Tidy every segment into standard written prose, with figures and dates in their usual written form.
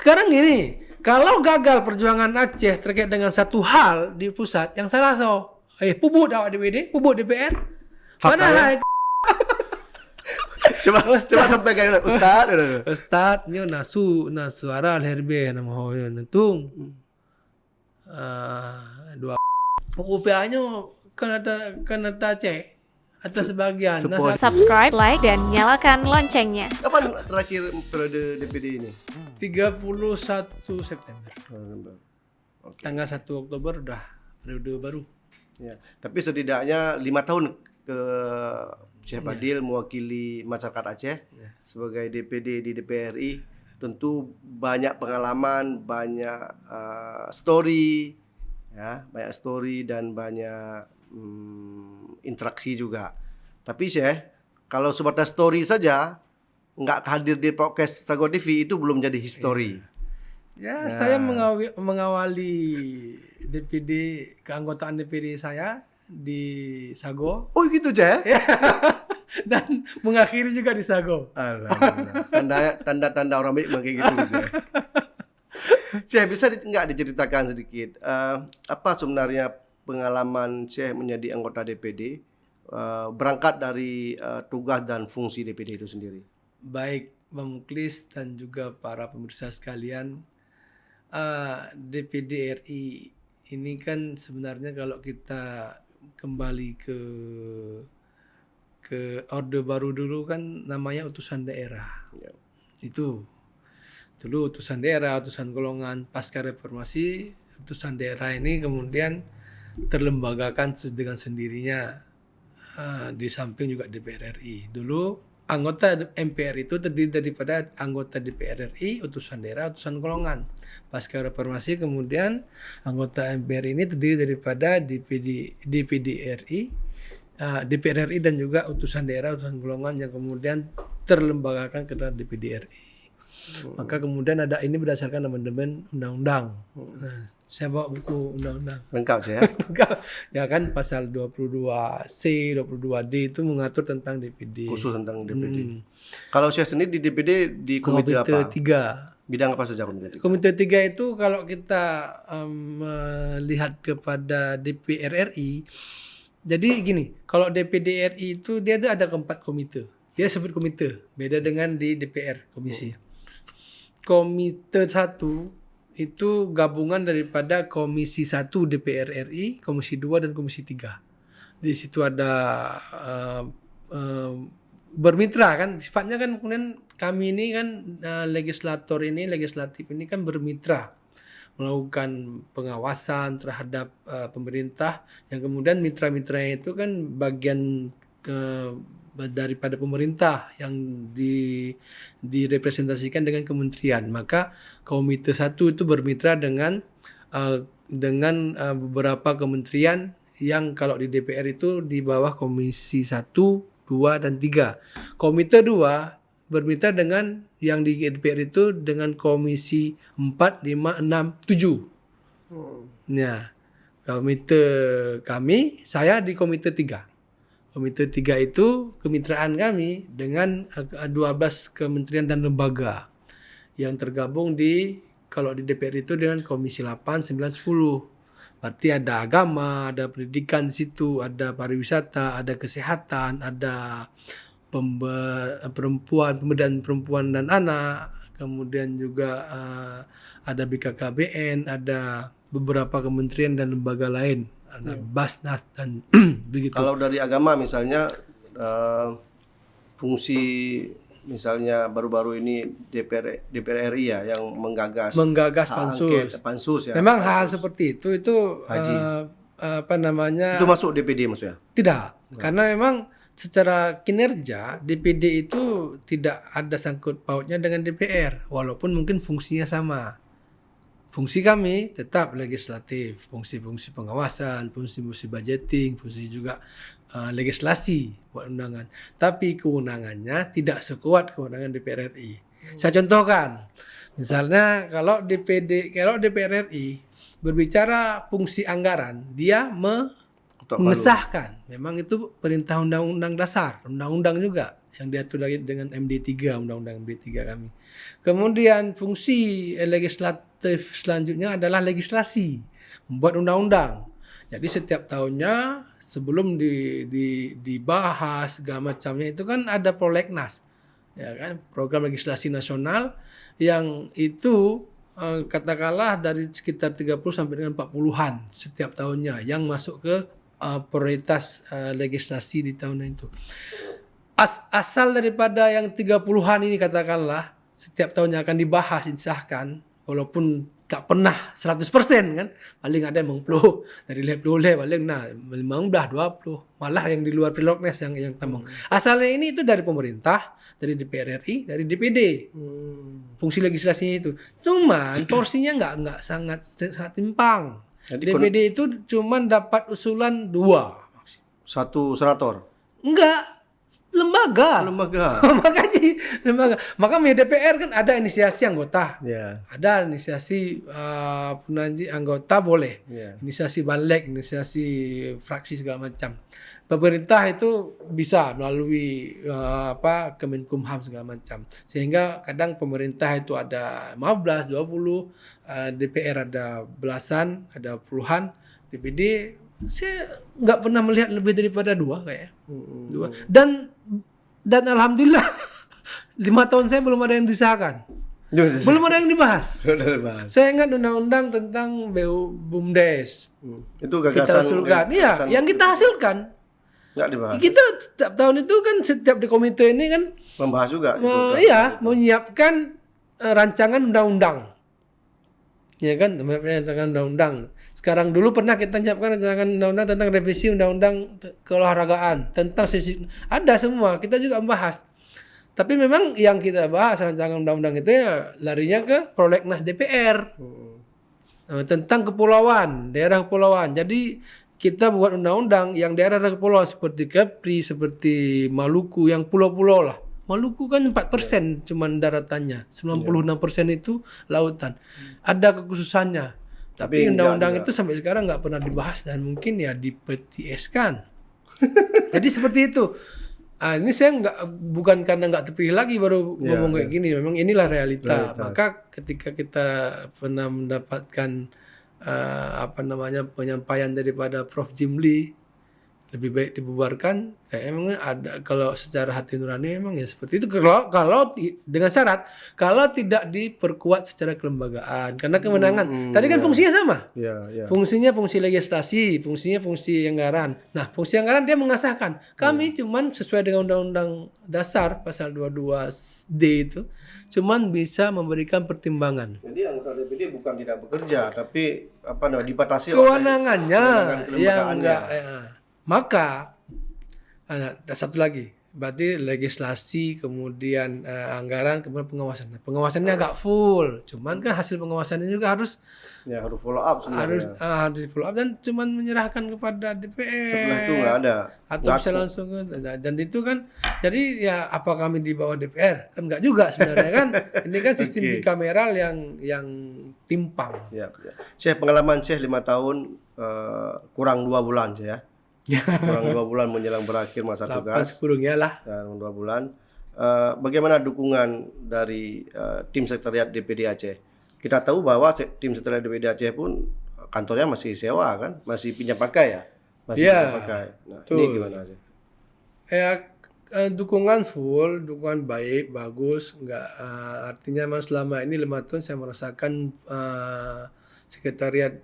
Sekarang gini, kalau gagal perjuangan Aceh terkait dengan satu hal di pusat, yang salah tau, pupuk awak DPD, pupuk DPR. Faktanya? Padahal coba sampai kayak Ustaz. Ustaz nyo nasu aral herbe nama hoyo nentung. Dua UPA-nya kena Aceh atau sebagian. Subscribe, like, dan nyalakan loncengnya. Kapan terakhir periode DPD ini? 31 September. Oke. Tanggal 1 Oktober udah periode baru. Ya. Tapi setidaknya 5 tahun ke Syekh Fadil mewakili masyarakat Aceh sebagai DPD di DPR RI. Tentu banyak pengalaman, banyak story, ya, banyak story dan banyak interaksi juga. Tapi Syekh, kalau sebatas story saja, nggak hadir di podcast Sago TV itu belum jadi history. Ya, saya mengawali DPD, keanggotaan DPD saya di Sago. Oh gitu, Syekh? Dan mengakhiri juga di Sago. Alhamdulillah. Tanda-tanda orang baik memang kayak gitu. Syekh, bisa nggak diceritakan sedikit apa sebenarnya pengalaman Syekh menjadi anggota DPD, berangkat dari tugas dan fungsi DPD itu sendiri? Baik, Bang Muklis dan juga para pemirsa sekalian, DPD RI ini kan sebenarnya kalau kita kembali ke Orde Baru dulu kan namanya utusan daerah. Ya. Itu dulu utusan daerah, utusan golongan. Pasca reformasi, utusan daerah ini kemudian terlembagakan dengan sendirinya, di samping juga DPR RI. Dulu anggota MPR itu terdiri daripada anggota DPR RI, utusan daerah, utusan golongan. Pasca reformasi kemudian anggota MPR ini terdiri daripada DPD RI, DPR RI dan juga utusan daerah, utusan golongan yang kemudian terlembagakan ke dalam DPD RI. Maka kemudian ada ini berdasarkan amandemen undang-undang. Nah, saya bawa buku undang-undang. Lengkap Syekh. Ya kan pasal 22C, 22D itu mengatur tentang DPD. Khusus tentang DPD. Kalau Syekh sendiri di DPD di komite apa? 3. Bidang apa saja komite 3? Komite 3 itu kalau kita melihat kepada DPR RI, jadi gini, kalau DPD RI itu dia ada keempat komite. Dia sebut komite, beda dengan di DPR komisi. Komite 1 itu gabungan daripada Komisi 1 DPR RI, Komisi 2 dan Komisi 3. Di situ ada bermitra kan, sifatnya kan kemudian kami ini kan legislatif ini kan bermitra melakukan pengawasan terhadap pemerintah, yang kemudian mitra-mitranya itu kan bagian daripada pemerintah yang direpresentasikan dengan kementerian. Maka Komite 1 itu bermitra dengan beberapa kementerian yang kalau di DPR itu di bawah Komisi 1, 2 dan 3. Komite 2 bermitra dengan yang di DPR itu dengan Komisi 4, 5, 6, 7. Nah, komite kami, saya di Komite 3. Komite 3 itu kemitraan kami dengan 12 kementerian dan lembaga yang tergabung kalau di DPR itu dengan Komisi 8, 9, 10. Berarti ada agama, ada pendidikan di situ, ada pariwisata, ada kesehatan, ada pemberdayaan perempuan dan anak, kemudian juga ada BKKBN, ada beberapa kementerian dan lembaga lain. Ada Basnas dan begitu. Kalau dari agama misalnya fungsi misalnya baru-baru ini DPR RI ya yang menggagas pansus ya. Memang hal seperti itu Haji. Itu masuk DPD maksudnya? Tidak. Karena memang secara kinerja DPD itu tidak ada sangkut pautnya dengan DPR, walaupun mungkin fungsinya sama. Fungsi kami tetap legislatif, fungsi-fungsi pengawasan, fungsi-fungsi budgeting, fungsi juga legislasi buat undangan. Tapi kewenangannya tidak sekuat kewenangan DPR RI. Saya contohkan, misalnya kalau DPR RI berbicara fungsi anggaran, dia mengesahkan. Memang itu perintah undang-undang dasar, undang-undang juga. yang diatur lagi dengan MD3, Undang-Undang MD3 kami. Kemudian fungsi legislatif selanjutnya adalah legislasi, membuat undang-undang. Jadi setiap tahunnya sebelum dibahas segala macamnya itu kan ada prolegnas, ya kan, program legislasi nasional yang itu katakanlah dari sekitar 30 sampai dengan 40-an setiap tahunnya yang masuk ke prioritas legislasi di tahun itu. Asal daripada yang 30-an ini katakanlah setiap tahunnya akan dibahas, disahkan, walaupun gak pernah 100% kan, paling ada yang 50 dari boleh paling 15 20 malah yang di luar prolegnas yang tambang. Asalnya ini itu dari pemerintah, dari DPR RI, dari DPD. Fungsi legislasinya itu. Cuman porsinya nggak sangat timpang. Jadi DPD itu cuman dapat usulan 2. Satu senator. Enggak, lembaga. Makanya DPR kan ada inisiasi anggota. Ya. Ada inisiasi anggota boleh. Ya. Inisiasi balik, inisiasi fraksi segala macam. Pemerintah itu bisa melalui Kemenkumham segala macam. Sehingga kadang pemerintah itu ada 15, 20, DPR ada belasan, ada puluhan, DPD saya nggak pernah melihat lebih daripada 2 kayaknya. 2. Dan alhamdulillah 5 tahun saya belum ada yang disahkan. Belum ada yang dibahas. Saya ingat undang-undang tentang BUMDes. Itu Kita gagasan. hasilkan. Iya, yang kita hasilkan. Nggak dibahas. Kita setiap tahun itu kan setiap di komite ini kan Membahas juga. menyiapkan rancangan undang-undang. Ya kan, rancangan undang-undang. Sekarang dulu pernah kita menyiapkan rancangan undang-undang tentang revisi undang-undang keolahragaan, tentang ada semua, kita juga membahas. Tapi memang yang kita bahas rancangan undang-undang itu ya larinya ke prolegnas DPR. Tentang kepulauan, daerah kepulauan. Jadi kita buat undang-undang yang daerah kepulauan seperti Kepri, seperti Maluku, yang pulau-pulau lah. Maluku kan 4% cuman daratannya, 96% itu lautan. Ada kekhususannya. Tapi undang-undang itu sampai sekarang nggak pernah dibahas dan mungkin ya dipetieskan. Jadi seperti itu. Ini saya bukan karena nggak terpilih lagi baru ngomong kayak gini. Memang inilah realita. Maka ketika kita pernah mendapatkan penyampaian daripada Prof. Jimli, lebih baik dibubarkan, kayak emang ada, kalau secara hati nurani memang ya seperti itu, kalau dengan syarat kalau tidak diperkuat secara kelembagaan, karena kewenangan tadi kan fungsinya sama. Fungsinya fungsi legislasi, fungsinya fungsi anggaran. Nah, fungsi anggaran dia mengesahkan. Kami cuman sesuai dengan Undang-Undang Dasar pasal 22D itu cuman bisa memberikan pertimbangan. Jadi anggota DPD bukan tidak bekerja, tapi dibatasi kewenangannya yang enggak. Maka satu lagi, berarti legislasi, kemudian anggaran, kemudian pengawasan. Pengawasannya agak full, cuman kan hasil pengawasannya juga harus follow up sebenarnya. Harus follow up dan cuman menyerahkan kepada DPR. Setelah itu nggak ada. Atau bisa langsung, dan itu kan, jadi ya apa kami di bawah DPR? Kan nggak juga sebenarnya kan. Ini kan sistem bikameral yang timpang. Saya pengalaman saya 5 tahun kurang 2 bulan saya. Kurang 2 bulan menjelang berakhir masa tugas. Kurangnya lah. 2 bulan. Bagaimana dukungan dari tim sekretariat DPD Aceh? Kita tahu bahwa tim sekretariat DPD Aceh pun kantornya masih sewa kan, masih pinjam pakai ya, pinjam pakai. Nah, ini gimana sih? Dukungan full, dukungan baik, bagus. Artinya memang selama ini 5 tahun saya merasakan sekretariat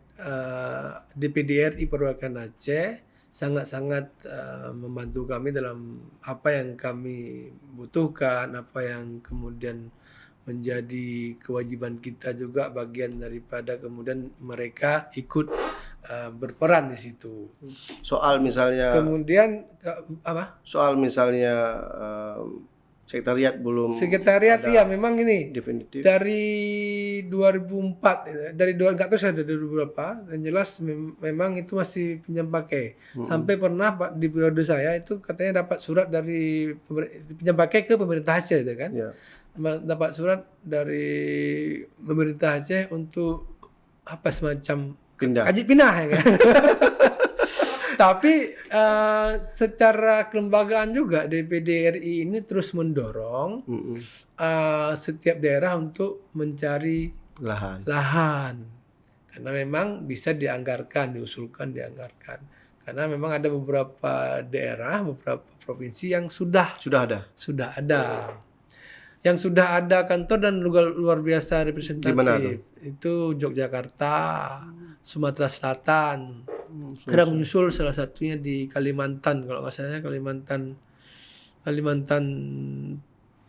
DPD RI Perwakilan Aceh sangat-sangat membantu kami dalam apa yang kami butuhkan, apa yang kemudian menjadi kewajiban kita juga, bagian daripada kemudian mereka ikut berperan di situ. Soal misalnya kemudian Soal misalnya sekretariat belum sekretariat memang ini definitif. Dari 2004 nggak tahu saya dari 2000 berapa, yang jelas memang itu masih pinjam pakai. Sampai pernah Pak di periode saya itu katanya dapat surat dari pinjam pakai ke pemerintah Aceh itu kan. Dapat surat dari pemerintah Aceh untuk semacam pindah kaji pindah ya kan. Tapi secara kelembagaan juga DPD RI ini terus mendorong setiap daerah untuk mencari lahan. Karena memang bisa diusulkan dianggarkan. Karena memang ada beberapa daerah, beberapa provinsi yang sudah ada. Yang sudah ada kantor dan luar biasa representatif. Gimana tuh? Itu Yogyakarta, Sumatera Selatan. Sedang menyusul salah satunya di Kalimantan, kalau nggak salah Kalimantan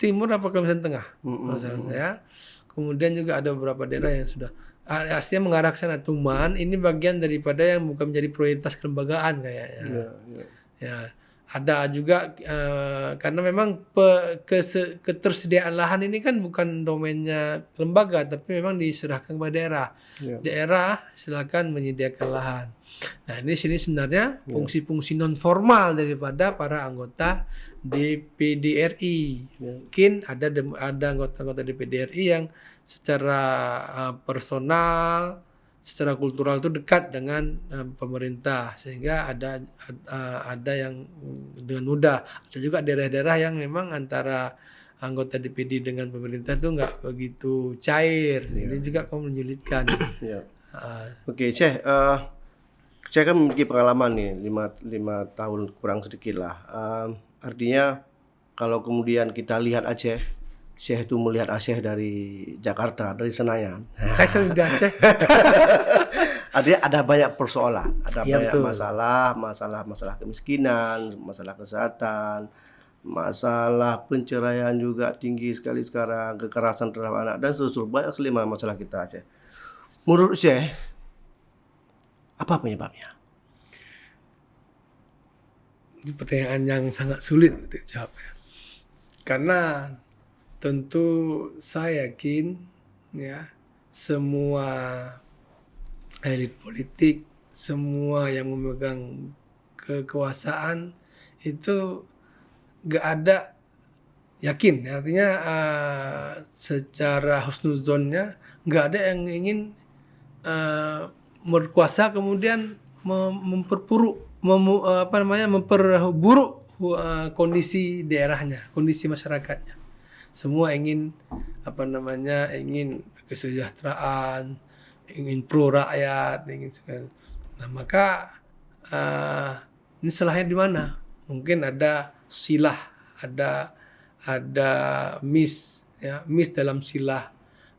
Timur apa Kalimantan Tengah, kalau salah saya. Kemudian juga ada beberapa daerah yang sudah artinya mengarah ke sana. Cuman ini bagian daripada yang bukan menjadi prioritas kelembagaan kayaknya. Ya. Ada juga karena memang ketersediaan lahan ini kan bukan domainnya lembaga, tapi memang diserahkan kepada daerah. Daerah silakan menyediakan lahan. Nah, ini sini sebenarnya fungsi-fungsi non formal daripada para anggota DPD RI. Mungkin ada anggota-anggota DPD RI yang secara personal, secara kultural itu dekat dengan pemerintah, sehingga ada yang dengan mudah. Ada juga daerah-daerah yang memang antara anggota DPD dengan pemerintah itu nggak begitu cair. Ini juga kamu menyulitkan. Oke, Syekh, saya kan memiliki pengalaman nih 5 tahun kurang sedikit lah. Artinya kalau kemudian kita lihat Aceh, Syekh itu melihat Aceh dari Jakarta, dari Senayan. Saya sering di Aceh. Ada banyak persoalan, ada banyak betul. masalah kemiskinan, masalah kesehatan, masalah penceraian juga tinggi sekali sekarang, kekerasan terhadap anak dan seterusnya, banyak kelima masalah kita Aceh. Menurut Syekh, apa penyebabnya? Itu pertanyaan yang sangat sulit untuk dijawabnya. Karena tentu saya yakin ya semua elit politik, semua yang memegang kekuasaan itu gak ada yakin, artinya secara husnuzonnya gak ada yang ingin berkuasa kemudian memperburuk kondisi daerahnya, kondisi masyarakatnya. Semua ingin ingin kesejahteraan, ingin pro rakyat, nah maka ini salahnya di mana? Mungkin ada silah, ada miss dalam silah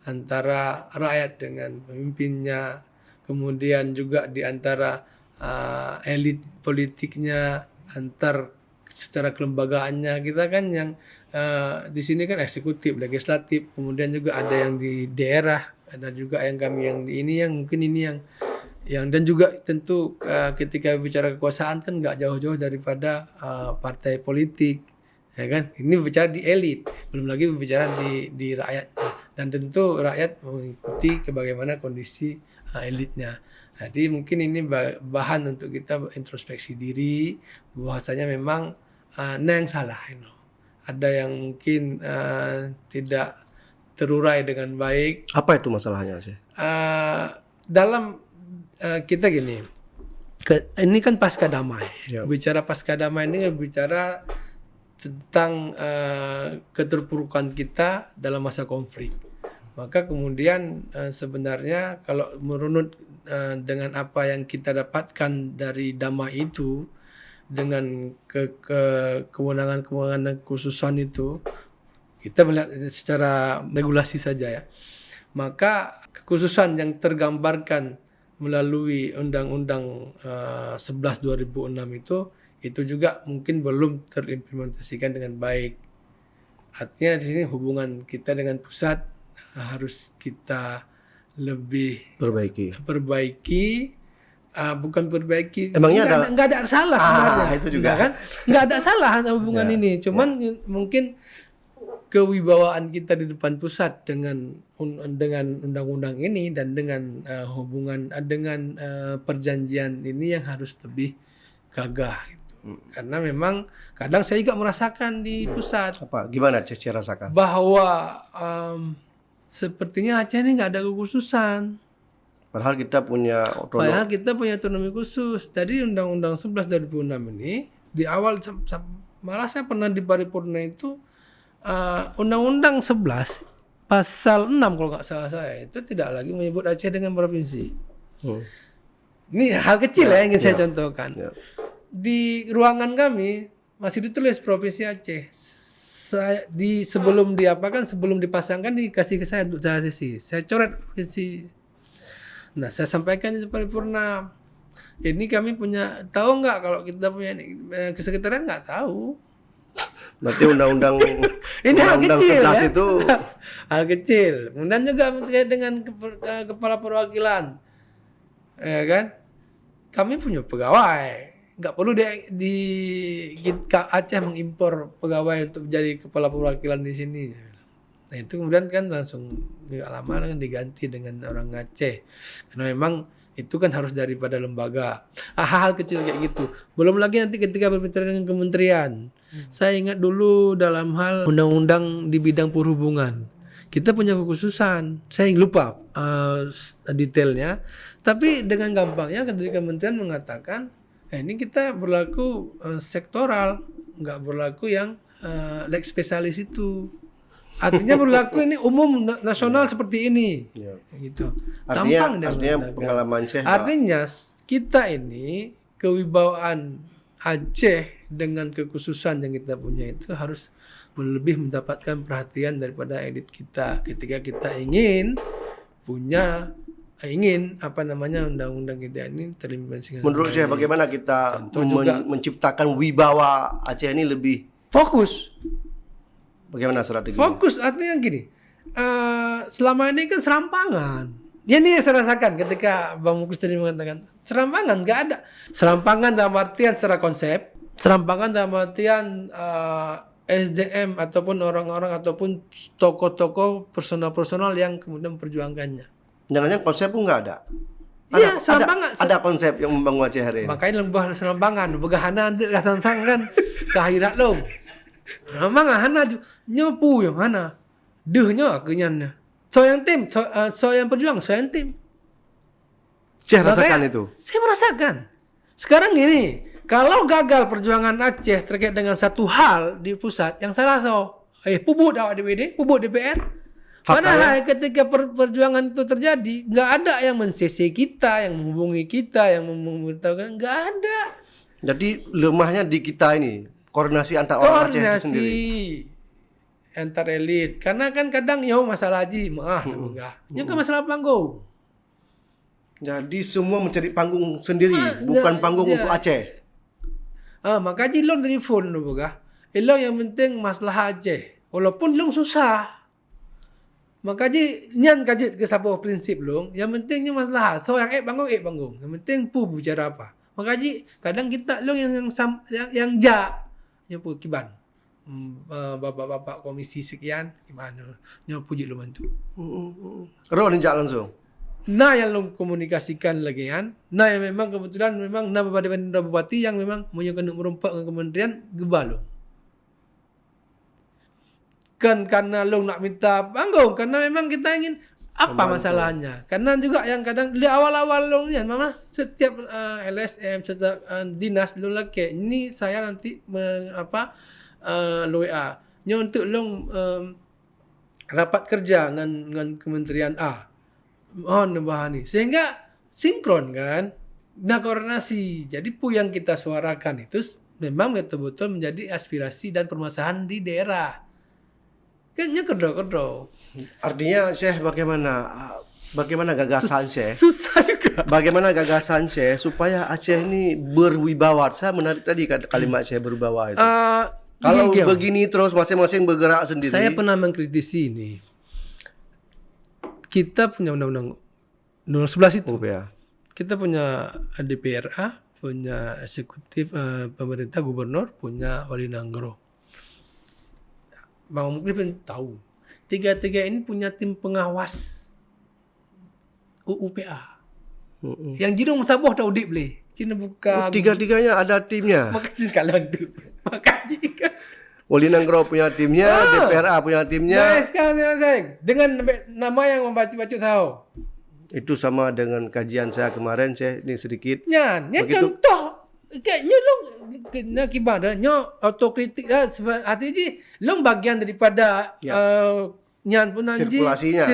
antara rakyat dengan pemimpinnya, kemudian juga di antara elit politiknya, secara kelembagaannya. Kita kan yang di sini kan eksekutif, legislatif, kemudian juga ada yang di daerah, ada juga yang kami yang di ini, yang mungkin ini yang dan juga tentu ketika bicara kekuasaan kan nggak jauh-jauh daripada partai politik, ya kan? Ini bicara di elit, belum lagi bicara di rakyat, dan tentu rakyat mengikuti bagaimana kondisi elitnya. Jadi mungkin ini bahan untuk kita introspeksi diri, bahwasanya memang yang salah, ada yang mungkin tidak terurai dengan baik. Apa itu masalahnya sih? Dalam kita gini, ini kan pasca damai. Bicara pasca damai ini bicara tentang keterpurukan kita dalam masa konflik. Maka kemudian sebenarnya kalau merunut dengan apa yang kita dapatkan dari damai itu, dengan kewenangan dan kekhususan itu, kita melihat secara regulasi saja ya. Maka kekhususan yang tergambarkan melalui Undang-Undang 11 2006 itu juga mungkin belum terimplementasikan dengan baik. Artinya di sini hubungan kita dengan pusat harus kita lebih perbaiki. Bukan perbaiki. Emangnya nggak ada salah sebenarnya. Itu juga kan? Nggak ada salah hubungan ini. Cuman mungkin kewibawaan kita di depan pusat dengan undang-undang ini dan dengan hubungan dengan perjanjian ini yang harus lebih gagah. Gitu. Karena memang kadang saya juga merasakan di pusat. Apa? Gimana Cece rasakan? Bahwa sepertinya Aceh ini nggak ada kekhususan. Padahal kita punya Padahal otonomi. kita punya otonomi khusus. Jadi Undang-Undang 11 2006 ini di awal malah saya pernah di paripurna itu Undang-Undang 11 pasal 6 kalau nggak salah saya itu tidak lagi menyebut Aceh dengan provinsi. Ini hal kecil ya yang ingin saya contohkan. Ya. Di ruangan kami masih ditulis provinsi Aceh. Sebelum diapakan, sebelum dipasangkan dikasih ke saya untuk saya sesi. Saya coret provinsi. Nah, saya sampaikan di paripurna. Ini kami punya, tahu nggak kalau kita punya kesekretarian nggak tahu. Berarti undang-undang Ini hal undang-undang kecil 11 ya. itu Hal kecil. Kemudian juga terkait dengan kepala perwakilan, ya kan? Kami punya pegawai. Nggak perlu di Aceh mengimpor pegawai untuk jadi kepala perwakilan di sini. Nah itu kemudian kan langsung nggak lama kan diganti dengan orang Aceh. Karena memang itu kan harus daripada lembaga. Hal-hal kecil kayak gitu. Belum lagi nanti ketika berbicara dengan kementerian. Saya ingat dulu dalam hal undang-undang di bidang perhubungan. Kita punya kekhususan. Saya lupa detailnya. Tapi dengan gampangnya ketika kementerian mengatakan, ini kita berlaku sektoral, nggak berlaku yang lex spesialis itu. Artinya berlaku ini umum nasional seperti ini. Ya. Gitu. Artinya Gampang dia mengatakan. pengalaman Syekh. Artinya kita ini kewibawaan Aceh dengan kekhususan yang kita punya itu harus lebih mendapatkan perhatian daripada elit kita ketika kita ingin undang-undang kita ini terimplementasi. Menurut Syekh bagaimana kita Contoh juga. menciptakan wibawa Aceh ini lebih Fokus. bagaimana strateginya? Fokus artinya gini. Selama ini kan serampangan. Ya ini yang saya rasakan ketika Bang Mukus tadi mengatakan serampangan nggak ada. Serampangan dalam artian secara konsep, serampangan dalam artian SDM ataupun orang-orang ataupun tokoh-tokoh personal-personal yang kemudian memperjuangkannya. Jangan-jangan konsep pun nggak ada. Iya, serampangan. Ada konsep yang membangun Aceh hari ini. Makanya lembah serampangan, begahana nanti lah tantangan ke akhirat lo. Memang hana nyopu yang mana? Dehnya kenyannya. So yang tim, so yang perjuang, so yang tim. Syekh rasakan Makanya, itu. Saya merasakan. Sekarang gini, kalau gagal perjuangan Aceh terkait dengan satu hal di pusat, yang salah tahu, pupuk awak DPD, pupuk DPR. Padahal ketika perjuangan itu terjadi, nggak ada yang men-CC kita, yang menghubungi kita, yang memberitahukan, nggak ada. Jadi lemahnya di kita ini koordinasi antar orang Aceh itu sendiri. Koordinasi antar elit. Karena kan kadang masalah haji, kan masalah panggung. Jadi semua mencari panggung sendiri, bukan panggung untuk Aceh. Makanya long telefon lu boga. Long yang penting masalah Aceh. Walaupun long susah. Makanya nyan kaji ke sapa prinsip long, yang pentingnya masalah. So yang panggung. Yang penting bicara apa. Makanya kadang kita long yang pu kiban. Bapak-bapak komisi sekian gimana? Nya puji lu bantu. Roh ninjak langsung. Nah yang lu komunikasikan lagi kan. Nah yang memang kebetulan memang bupati yang memang punya kena merompak dengan kementerian gebal. Kan karena lo nak minta panggung, karena memang kita ingin apa masalahnya. Karena juga yang kadang di awal-awal lo ni mama setiap LSM setiap dinas lo lagi ini saya nanti lo WA nya untuk lo rapat kerja dengan kementerian A. Mohon bahani sehingga sinkron kan. Nah koordinasi. Jadi yang kita suarakan itu memang betul-betul menjadi aspirasi dan permasalahan di daerah. Kayaknya kedok-kedok. Artinya Syekh bagaimana gagasan Syekh? Susah juga. Bagaimana gagasan Syekh supaya Aceh ini berwibawa? Saya menarik tadi kalimat Syekh berwibawa itu. Kalau begini terus masing-masing bergerak sendiri. Saya pernah mengkritisi ini. Kita punya undang-undang 11 itu. Ya. Kita punya DPRA, punya eksekutif pemerintah gubernur, punya wali nanggro. Bang Muklis tahu. Tiga-tiga ini punya tim pengawas UUPA. Yang Jino Musabah tahu dik boleh. Cina buka. Tiga-tiganya ada timnya. Makanya kalau itu. Makanya. Wali Nanggro punya timnya, DPRA punya timnya. Nah, sekarang saya dengan nama yang membaca-baca tahu. Itu sama dengan kajian saya kemarin, saya ini sedikit. Nyan, Begitu. contoh kayaknya lu kena kibada nyo autokritik lah artinya lu bagian daripada Ya. nyan pun anji Sirkulasinya.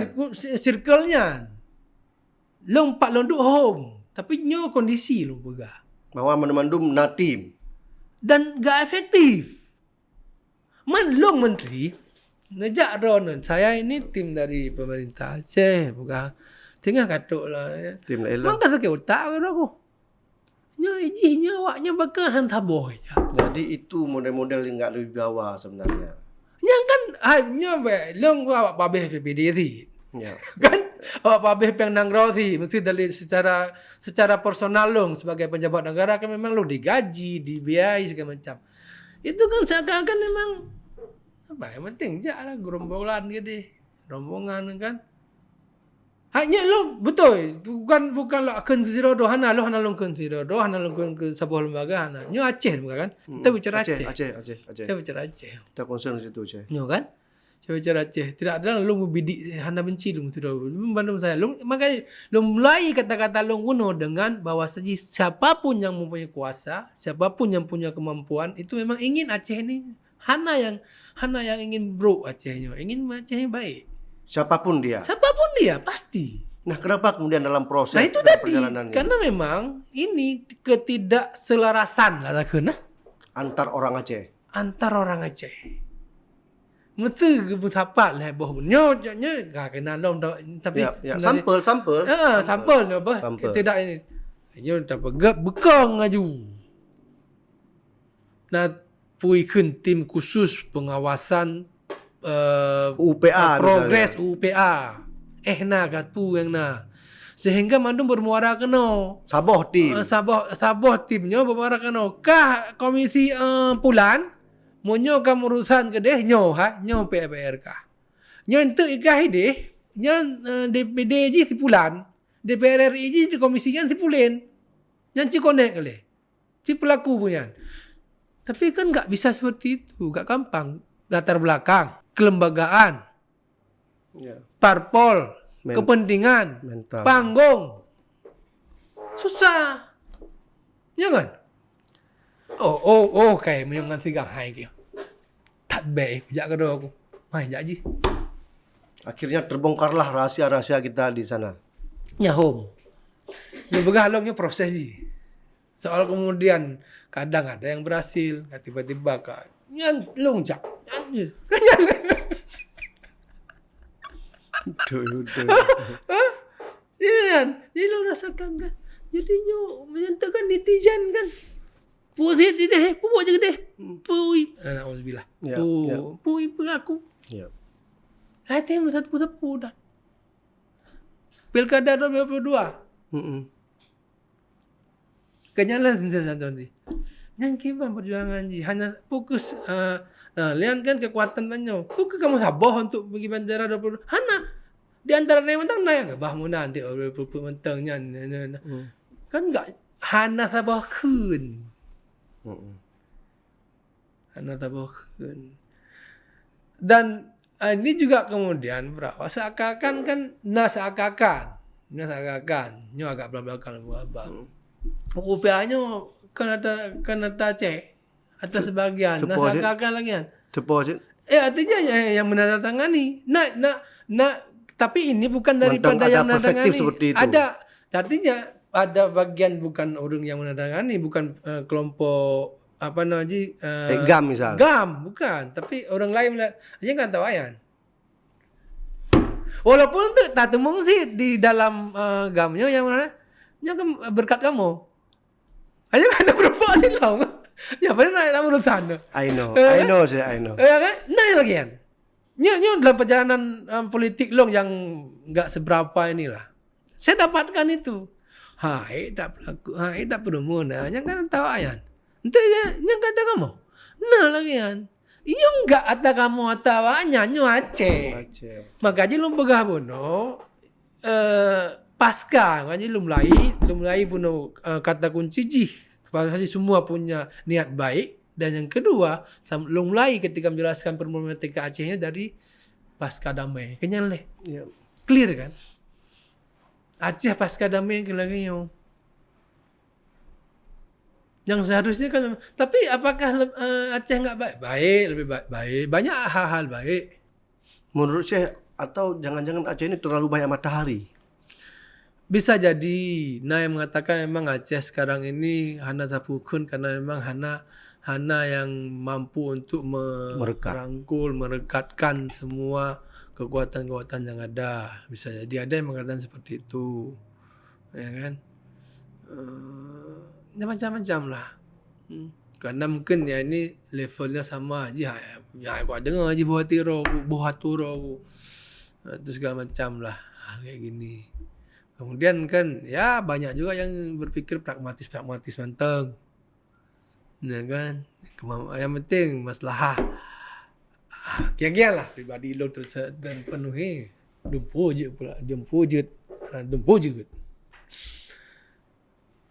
circle-nya. Lu empat londuk home, tapi nyo kondisi lu pegah. Bahwa memandum natim. Dan gak efektif. Long menteri ngejak drone. Saya ini tim dari pemerintah Aceh, bukan tengah katuk lah. Ya. Tim Laila. Mang kata ke otak kan aku. Nya ijinya awaknya bakal hantar boy. Jadi itu model-model yang nggak lebih bawah sebenarnya. Yang kan hanya long awak babeh PPD sih. Ya. Kan awak babeh peng nangrau sih mesti dari secara personal long sebagai pejabat negara kan memang lo digaji, dibiayai segala macam. Itu kan seakan-akan memang apa yang penting lah gerombolan gitu. Rombongan kan. Hanya lo betul bukan lo akan ke Sirodo hana lo ke Sirodo hana lo ke sebuah lembaga hana. Nyo Aceh bukan kan? Kita bicara Aceh. Aceh. Kita bicara Aceh. Kita concern di situ, Aceh. Nyo kan? Saya bicara Aceh. Tidak ada lo bidik hana benci lo tidak. Membantu saya. Lo makanya lo mulai kata-kata lo kuno dengan bahwa siapapun yang mempunyai kuasa, siapapun yang punya kemampuan itu memang ingin Aceh ini hana yang ingin bro Acehnya, ingin Acehnya baik. Siapapun dia. Siapapun dia pasti. Nah, kenapa kemudian dalam proses Nah itu dalam tadi perjalanannya karena memang ini ketidakselarasan lah kena antar orang Aceh? antar orang Aceh. Mesti betapa lah boh nyo gak kenal dong tapi Ya. Sampel. sampel nyo bah Sampel. tidak ini. Nyo dapat bekang aju. Nah pui kun tim khusus pengawasan UPA progres UPA. Nah katu yang na. Sehingga mandum bermuara keno. Saboh tim. Saboh timnya bermuara keno. Kah komisi pulan monyo kam urusan ke deh nyo PPR kah. Nyo ente ikah deh. Nyo DPD ji si pulan. DPR RI ji di komisinya si pulen. Yang ci konek kali. Ci pelaku punya. Tapi kan enggak bisa seperti itu, enggak gampang. Latar belakang, kelembagaan, Ya. parpol, kepentingan, Mental. panggung. Susah. Ya kan? Oh, kayak menyongan sigang hai kyo. Tak baik, jak ke aku. Mai jak ji. Akhirnya terbongkarlah rahasia-rahasia kita di sana. Nya home. Nya begalongnya proses ji. Soal kemudian kadang ada yang berhasil, tiba-tiba kan nyan lonjak. Kan Betul. ini kan, ini lo rasakan kan. Jadi nyo menyatakan netizen kan. Pusit di deh, pu aja gede. Pui. Alhamdulillah. Ya, Tu, ya. pui pengaku. Ya. Hati yang satu dah. Pilkada 2022. Mm-mm. Kenyalan misalnya satu nanti. Yang kiban perjuangan ji hanya fokus lihat kan kekuatan tanya. Fokus kamu sabar untuk bagi bandara 20. Hana di antara naik mentang naik bah mu nanti orang mentangnya. Kan enggak hana sabar kun. Mm-mm. Hana sabar kun. Dan ini juga kemudian berapa seakan kan seakan nyo agak belakang abang. UPA-nya kan ada Aceh atau sebagian. Nah Suppose seakan lagi kan. Deposit. Artinya yang menandatangani. Tapi ini bukan daripada Ada yang perspektif menandatangani. seperti itu. Ada, artinya ada bagian bukan orang yang menandatangani, bukan kelompok apa namanya GAM misal. GAM bukan, tapi orang lain melihat. Aja kan tahu ayan. Walaupun tak temung sih di dalam GAM-nya yang mana? Yang berkat kamu. Aja kan ada berapa sih lah. Ya pada nak urusan. I know. Ya kan? Nah lagi kan. Nyo dalam perjalanan politik long yang enggak seberapa inilah. Saya dapatkan itu. Hai tak pelaku, hai tak perumuna. Yang kan tahu ayan. Ente yang kata kamu. Nah lagi kan. Iyo enggak ada kamu atau nyo Aceh. Makanya lu pegah bono pasca makanya lu mulai puno kata kunci ji. Pasti semua punya niat baik. Dan yang kedua, lu mulai ketika menjelaskan problematika Acehnya dari pasca damai. Kenyal deh. Ya. Clear kan? Aceh pasca damai lagi yo. Yang seharusnya kan, tapi apakah Aceh nggak baik? Baik, lebih baik. Baik, banyak hal-hal baik. Menurut Syekh, atau jangan-jangan Aceh ini terlalu banyak matahari? Bisa jadi. Nah, yang mengatakan memang Aceh sekarang ini hana sapukun karena memang hana yang mampu untuk merangkul, merekatkan semua kekuatan-kekuatan yang ada. Bisa jadi ada yang mengatakan seperti itu, ya kan? Ya macam-macam lah. Karena mungkin ya ini levelnya sama aja. Ya aku dengar aja buah tiro, itu segala macam lah kayak gini. Kemudian kan ya banyak juga yang berpikir pragmatis manteng. Ya kan? Yang penting masalah kian-kian lah pribadi lo terpenuhi. Dumpu je.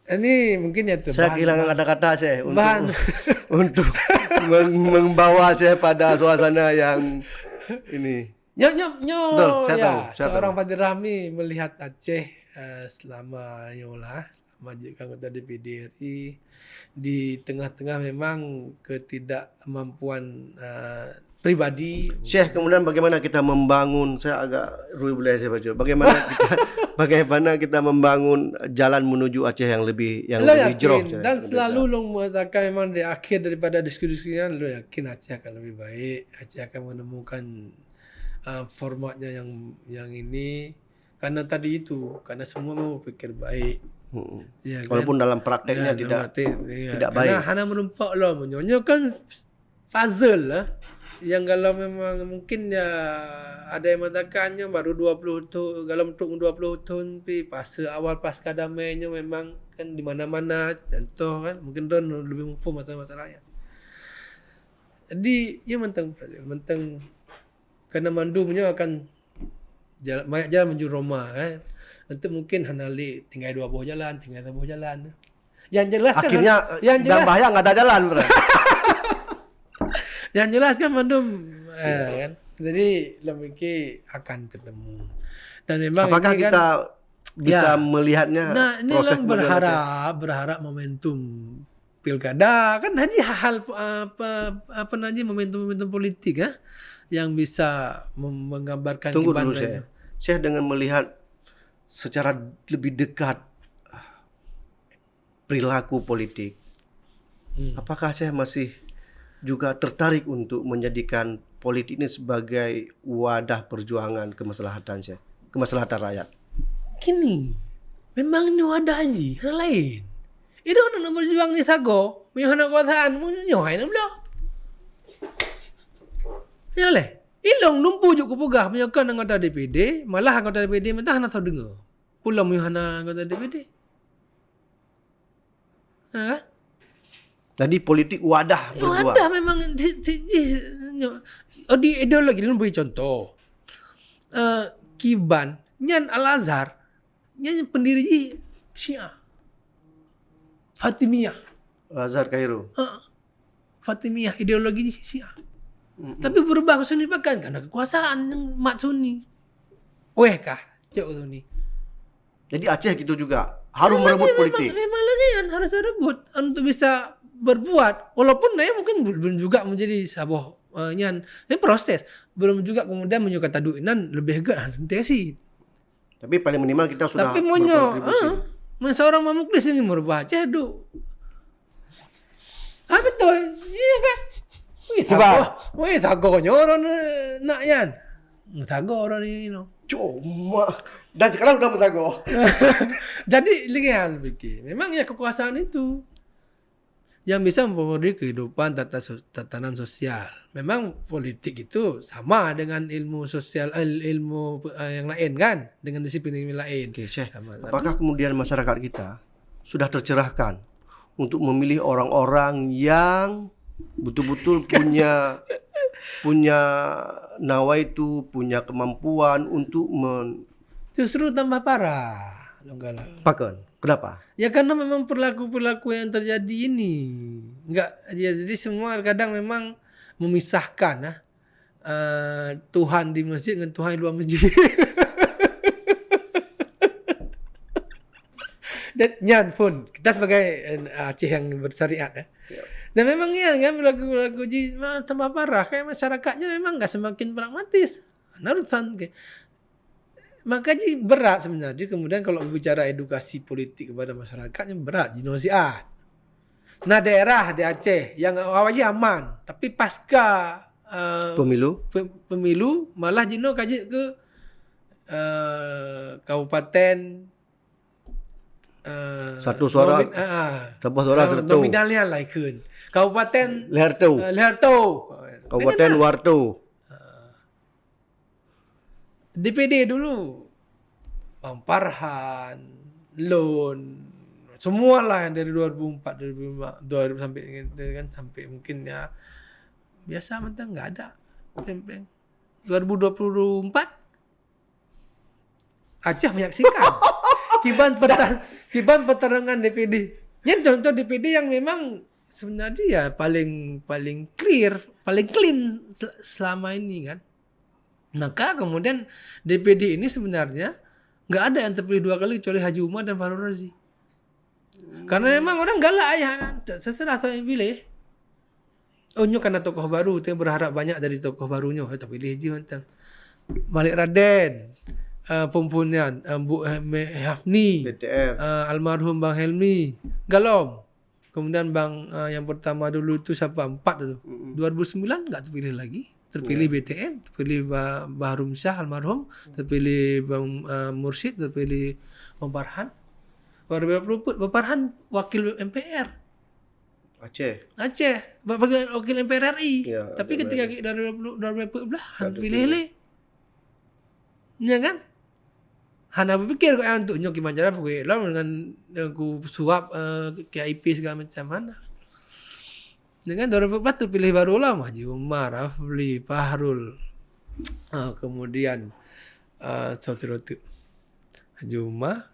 Ini mungkin ya Saya kehilangan kata-kata Syekh untuk membawa Syekh pada suasana yang ini. Betul, saya tahu. Seorang Fadil Rahmi melihat Aceh selama anggota DPD RI di tengah-tengah memang ketidakmampuan pribadi. Syekh, kemudian bagaimana kita membangun, saya agak boleh saya baca. Bagaimana kita membangun jalan menuju Aceh yang lebih hijrah. Dan selalu lo mengatakan memang di akhir daripada diskusinya lo yakin Aceh akan lebih baik, Aceh akan menemukan formatnya yang ini karena semua mau pikir baik. Ya, walaupun dalam prakteknya tidak baik. Karena hanya menumpak lah menyonyokan puzzle lah. Yang kalau memang mungkin ya ada yang mengatakannya baru 20 tahun, kalau untuk 20 tahun awal pasca damainya memang kan di mana-mana contoh kan mungkin don lebih mampu masalah-masalahnya. Jadi ya mentang karena mandumnya akan banyak jalan menuju Roma kan. Untuk mungkin Hanali tinggal 2 buah jalan. Yang jelas kan akhirnya dan bahaya nggak ada jalan, bro. Yang jelas kan mandum kan. Jadi lebih akan ketemu. Dan memang apakah ini kita bisa melihatnya? Nah, ini lang berharap momentum pilkada kan tadi hal apa nanti momentum politik yang bisa menggambarkan. Tunggu dulu saya dengan melihat secara lebih dekat perilaku politik. Apakah saya masih juga tertarik untuk menjadikan politik ini sebagai wadah perjuangan kemaslahatan rakyat? Kini memang ini wadah aja, hal lain. Itu nak berjuang di sago, punya kekuasaan, mau nyohain belum? Ya leh, ilong lumpuh juga pegah menyakan anggota DPD, malah anggota DPD mentah nak tahu dengar. Pulang menyohana anggota DPD. Kan? Jadi politik wadah berjuang. Wadah memang di ideologi lu beri contoh. Kiban, Nyan Al-Azhar, Nyan pendiri Syiah. Fatimiyah. Al-Azhar Kairo. Fatimiyah ideologi Syiah. Tapi berubah ke Sunni bahkan karena kekuasaan yang mat Sunni. Weh kah? Jauh Sunni. Jadi Aceh gitu juga harus merebut politik. Memang lagi kan harus rebut untuk bisa berbuat. Walaupun mungkin belum juga menjadi sebuah ini proses. Belum juga kemudian menyukai taduinan lebih hegat desi. Tapi paling minimal kita sudah berkontribusi. Seorang Mamuklis ini merubah Aceh betul. Iya kan? Wih, tago orang nak yan. Tago orang ini Cuma dan sekarang udah mentago. Jadi lihat begini. Memang ya kekuasaan itu yang bisa mempengaruhi kehidupan tatanan sosial. Memang politik itu sama dengan ilmu sosial, ilmu yang lain kan, dengan disiplin lain. Oke, Syekh. Apakah kemudian masyarakat kita sudah tercerahkan untuk memilih orang-orang yang betul-betul punya nawaitu, punya kemampuan untuk justru tambah parah. Pakan. Kenapa? Ya karena memang perilaku yang terjadi ini jadi semua kadang memang memisahkan Tuhan di masjid dengan Tuhan di luar masjid. Dan nyan pun kita sebagai Aceh yang bersyariat ya. Dan memang ya kan lagu-lagu tambah parah kayak masyarakatnya memang nggak semakin pragmatis. Narutan kayak makanya berat sebenarnya kemudian kalau bicara edukasi politik kepada masyarakatnya berat genosiat. Nah daerah di Aceh yang awalnya aman tapi pasca pemilu malah Jino kaji ke kabupaten satu suara sebuah suara tertentu. Nominalnya lain kun. Kabupaten Leherto. Kabupaten Warto. DPD dulu Bang Farhan, Lon, semualah yang dari 2004, 2005, 2000 sampai kan sampai mungkin ya biasa mentang nggak ada pempeng. 2024 Aceh menyaksikan kiban pertarungan DPD. Ini contoh DPD yang memang sebenarnya ya paling clear, paling clean selama ini kan. Maka kemudian DPD ini sebenarnya nggak ada yang terpilih 2 kali kecuali Haji Umar dan Fahrul Razi. Karena memang orang galak ya, seserah yang pilih. Oh nyo karena tokoh baru, kita berharap banyak dari tokoh barunya. Tapi pilih Haji Mantang. Malik Raden, Pumpunan, Bu Hafni, BTR, almarhum Bang Helmi, Galom. Kemudian Bang yang pertama dulu itu siapa? 4 itu. 2009 nggak terpilih lagi. Terpilih BTN, terpilih Bahrum Syah almarhum, terpilih Bang Mursyid, terpilih Bang Farhan. 2020 Bang Farhan wakil MPR. Aceh, wakil MPR RI. Ya, tapi ketika dari 2014 pilih ya kan? Hana berpikir kok untuk nyoki manjara pokoknya lah dengan aku suap KIP segala macam mana. Dengan 2014 terpilih baru lah Haji Umar, Rafli, Fahrul, kemudian Sauti Haji Umar,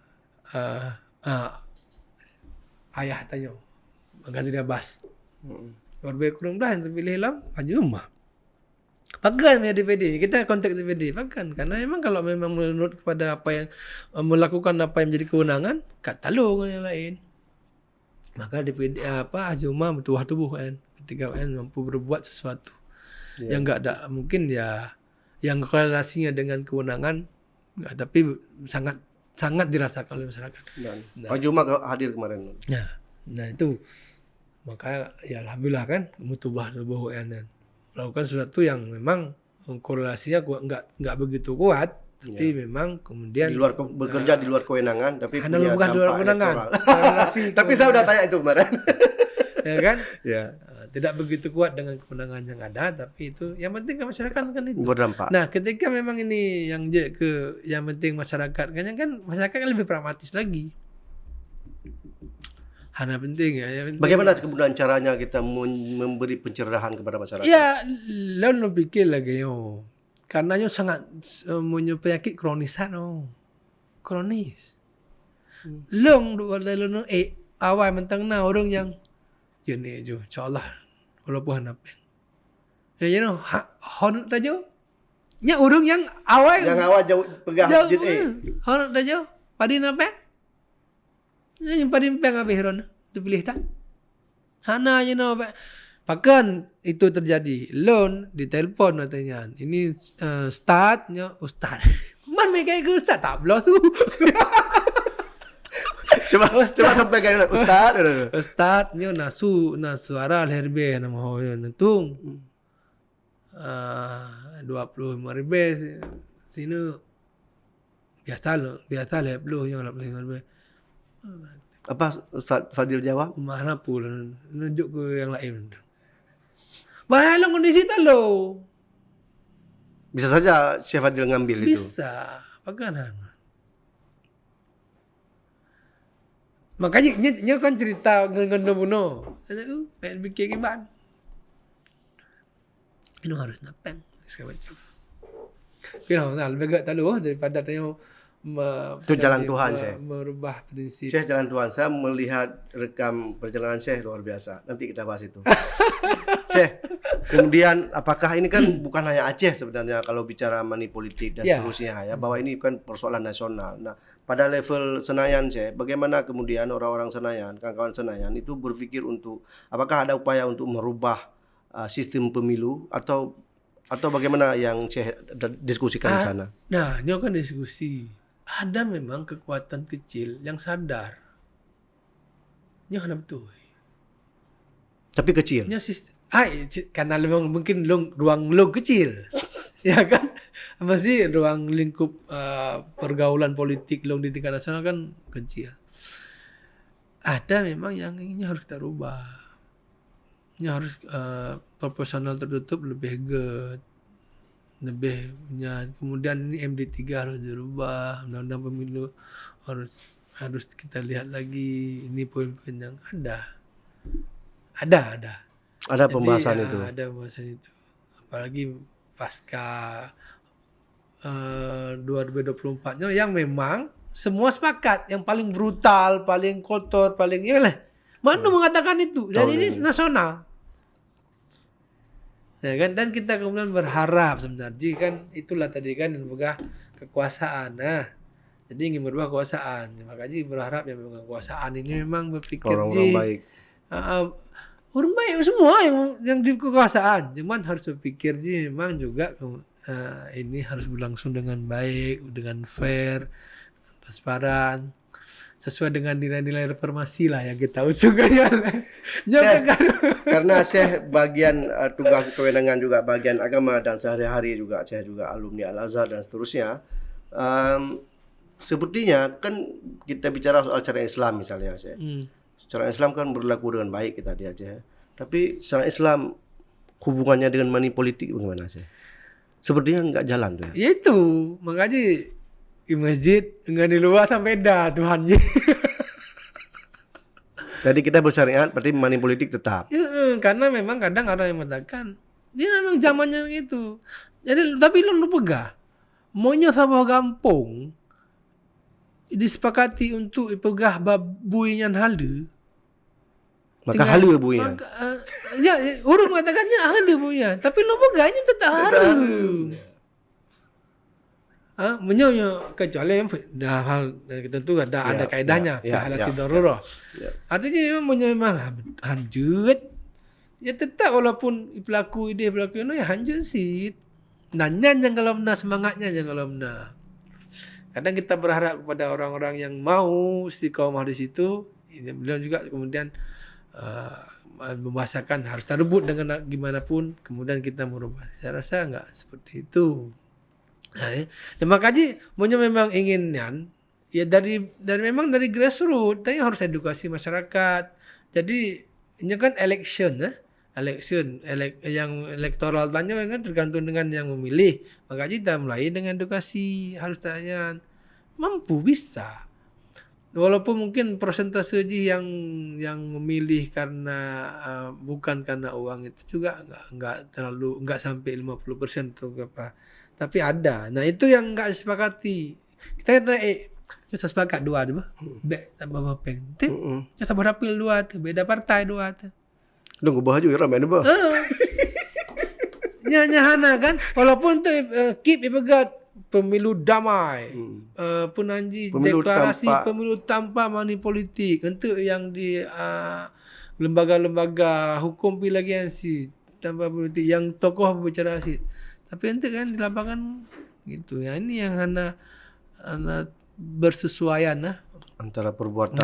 ayah tanya, Ghazali Abbas. 2019 yang terpilih lah Haji Umar. Pagan ya DPD, kita konteks DPD, pagan. Karena memang kalau memang menurut kepada apa yang melakukan apa yang menjadi kewenangan, kat talung yang lain. Maka DPD Haji Umar bertuah tubuh kan ketika kan mampu berbuat sesuatu yang enggak ada mungkin ya yang korelasinya dengan kewenangan enggak, tapi sangat dirasakan oleh masyarakat. Haji Umar hadir kemarin. Nah itu maka ya alhamdulillah kan mutubah tubuh kan melakukan sesuatu yang memang korelasinya enggak begitu kuat. Tapi memang kemudian bekerja di luar kewenangan tapi punya bukan di luar kewenangan. Tapi saya udah tanya itu kemarin. Ya kan? Ya. Tidak begitu kuat dengan kewenangan yang ada, tapi itu yang penting kan masyarakat kan itu. Berdampak. Nah, ketika memang ini yang penting masyarakat kan masyarakat kan lebih pragmatis lagi. Hanya penting ya. Penting. Bagaimana kemudian caranya kita memberi pencerahan kepada masyarakat? Ya, lo pikir lagi yo. Karena yo sangat punya penyakit kronisan kronis. Long dulu awal mentang orang yang ni jo, insyaallah walaupun apa. Ya honor tajo. Nya orang yang awal jauh pegah jid honor tajo. Padin apa? Yang padin peng apa heron tu pilih tak. Sana apa. Bahkan itu terjadi. Loan ditelepon katanya. Ini startnya ustaz. Man mereka ke ustaz tak belah tu. Coba sampaikan ustaz. Ustaznya nasu arah herbe nama hoyo nentung. 25,000 sini biasa lebih yang 85,000. Apa Ustaz Fadil jawab? Mana pula nunjuk ke yang lain. Bahaya kondisi tak lo. Bisa saja Syekh Fadil ngambil itu. Bisa. Pakanan. Makanya nya kan cerita ngendo buno. Saya pengen bikin kiban. Ini harus napeng segala macam. Kira lebih tak tahu daripada tanya itu jalan Tuhan Syekh. Merubah prinsip. Syekh jalan Tuhan. Saya melihat rekam perjalanan Syekh luar biasa. Nanti kita bahas itu. Syekh, kemudian apakah ini kan bukan hanya Aceh sebenarnya kalau bicara money politik dan seterusnya ya, bahwa ini kan persoalan nasional. Nah, pada level Senayan, Ceh, bagaimana kemudian orang-orang Senayan, kawan-kawan Senayan itu berpikir untuk apakah ada upaya untuk merubah sistem pemilu atau bagaimana yang Ceh diskusikan di sana? Nah, ini kan diskusi. Ada memang kekuatan kecil yang sadar. Ini ada betul. Tapi kecil. Ini sistem. Karena memang mungkin ruang kecil, ya kan? Masih ruang lingkup pergaulan politik di tingkat nasional kan kecil. Ada memang yang ini harus kita rubah. Ini harus proporsional tertutup lebih punya. Kemudian ini MD3 harus dirubah, undang-undang pemilu harus kita lihat lagi. Ini poin-poin yang ada. Ada pembahasan Jadi, itu. Ada pembahasan itu. Apalagi pasca 2024-nya yang memang semua sepakat, yang paling brutal, paling kotor, paling mana mengatakan itu. Jadi ini nasional. Ya kan, dan kita kemudian berharap sebenarnya kan itulah tadi kan memegah kekuasaan. Nah, jadi ingin merubah kekuasaan. Makanya berharap yang memegang kekuasaan ini memang berpikir Orang-orang baik. Orang baik semua yang di kekuasaan, cuman harus berpikir memang juga ini harus berlangsung dengan baik, dengan fair, transparan, sesuai dengan nilai-nilai reformasi lah yang kita usulkan. Karena saya bagian tugas kewenangan juga bagian agama dan sehari-hari juga saya juga alumni Al-Azhar dan seterusnya. Sepertinya kan kita bicara soal syariat Islam misalnya saya. Syariat Islam kan berlaku dengan baik kita di Aceh. Tapi syariat Islam hubungannya dengan money politik bagaimana sih? Sepertinya enggak jalan tuh. Ya itu, makanya di masjid enggak di luar sampai dah Tuhan. Jadi kita bersyariat berarti money politik tetap. Ya, karena memang kadang orang yang mengatakan dia memang zamannya gitu. Jadi tapi lu pegah. Maunya sebuah kampung disepakati untuk pegah babuinya halde. Maka halu buya. Orang mengatakannya halu buya, tapi lu pegahnya tetap halu. Menyonya kecuali dalam hal tentu ada kaidahnya halati darurah. Artinya memang hanjut. Ya tetap walaupun pelaku ini ya hanjut sih. Nanya yang kalau benar semangatnya yang kalau benar. Kadang kita berharap kepada orang-orang yang mau istiqomah di situ, beliau juga kemudian membahasakan harus terbut dengan gimana pun, kemudian kita merubah. Saya rasa enggak seperti itu. Makanya memang inginnya ya dari grassroots, tapi harus edukasi masyarakat. Jadi ini kan election yang elektoral tanya kan tergantung dengan yang memilih. Makanya kita mulai dengan edukasi, harus tanya mampu bisa. Walaupun mungkin persentase yang memilih karena bukan karena uang itu juga enggak sampai 50% atau apa. Tapi ada. Nah, itu yang enggak disepakati. Kita kita sepakat dua tu. Baik tambah peng. Kita tambah dapil dua tu, beda partai dua tu. Dong ubah juga ramai bah. Nyahana kan walaupun tu keep ibagat pemilu damai, penanji deklarasi pemilu tanpa money politik untuk yang di lembaga-lembaga hukum pilagiansi tanpa politik yang tokoh berbicara sih. Tapi nanti kan di lapangan gitu ya, ini yang hana bersesuaian antara perbuatan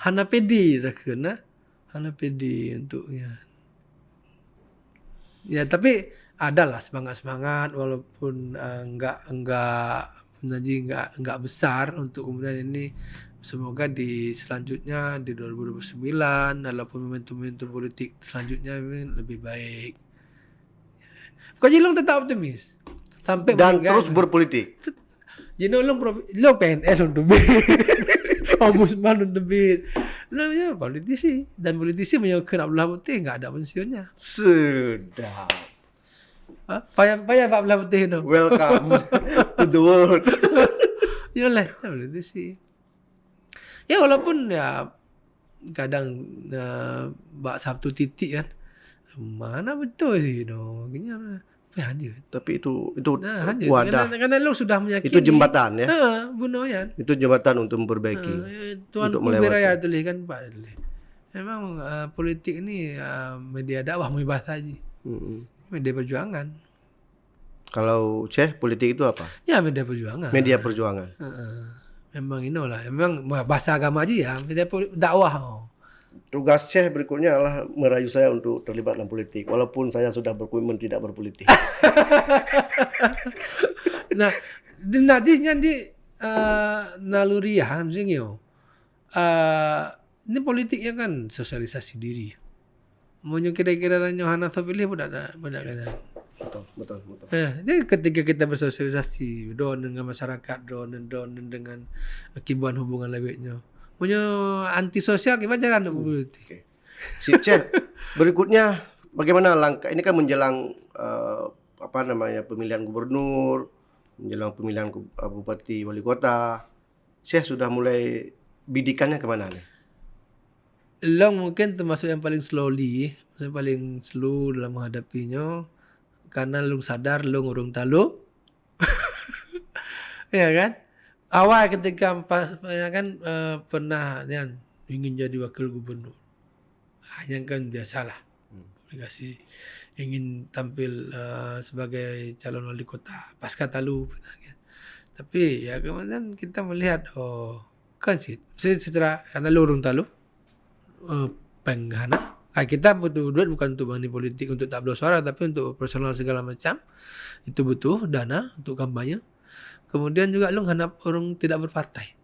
hana pedi rakena hana pedi untuknya. Ya tapi adalah semangat walaupun enggak besar untuk kemudian ini semoga di selanjutnya di 2029 walaupun momentum politik selanjutnya lebih baik. Kau Jilong tetap optimis sampai dan terus berpolitik. Jino lo PNS untuk bid, ombudsman untuk bid. Lo ya politisi dan politisi punya kena belah putih enggak ada pensiunnya. Sudah. Payah Pak belah putih no. Welcome to the world. Yalah, politisi. Ya walaupun ya kadang bak Sabtu titik kan. Mana betul sih no. Hanyut. Tapi itu Nah, hanyut. wadah. Karena lu sudah meyakini. Itu jembatan ya. Bunuh yan. Itu jembatan untuk memperbaiki. Tuan untuk Ku melewati. Biraya tulis kan Pak tulis. Memang politik ini media dakwah membahas aja. Media perjuangan. Kalau Syekh politik itu apa? Ya media perjuangan. Media perjuangan. Memang inilah. Memang bahasa agama aja ya. Media dakwah. Tugas Syekh berikutnya adalah merayu saya untuk terlibat dalam politik, walaupun saya sudah berkomitmen tidak berpolitik. Nah, nantinya di naluriah misalnya, ini politiknya kan sosialisasi diri. Mau kira-kira Yohana pilih pun ada kan. Betul. Jadi ketika kita bersosialisasi dengan masyarakat, dengan kibuan hubungan lebihnya, punya antisosial gimana cara untuk politik? Sip, Syekh. Berikutnya bagaimana langkah ini kan menjelang pemilihan gubernur, menjelang pemilihan bupati wali kota. Syekh sudah mulai bidikannya kemana nih? Long mungkin termasuk yang paling paling slow dalam menghadapinya, karena long sadar long urung talu. Ya kan? Awal ketika pernah ingin jadi wakil gubernur, hanya kan biasalah, komunikasi ingin tampil sebagai calon wali kota pasca talu. Tapi ya kemudian kita melihat kan sih secara karena lurung talu penghana. Kita butuh duit bukan untuk money politik, untuk tablo suara, tapi untuk personal segala macam. Itu butuh dana untuk kampanye. Kemudian juga lu hanap orang tidak berpartai.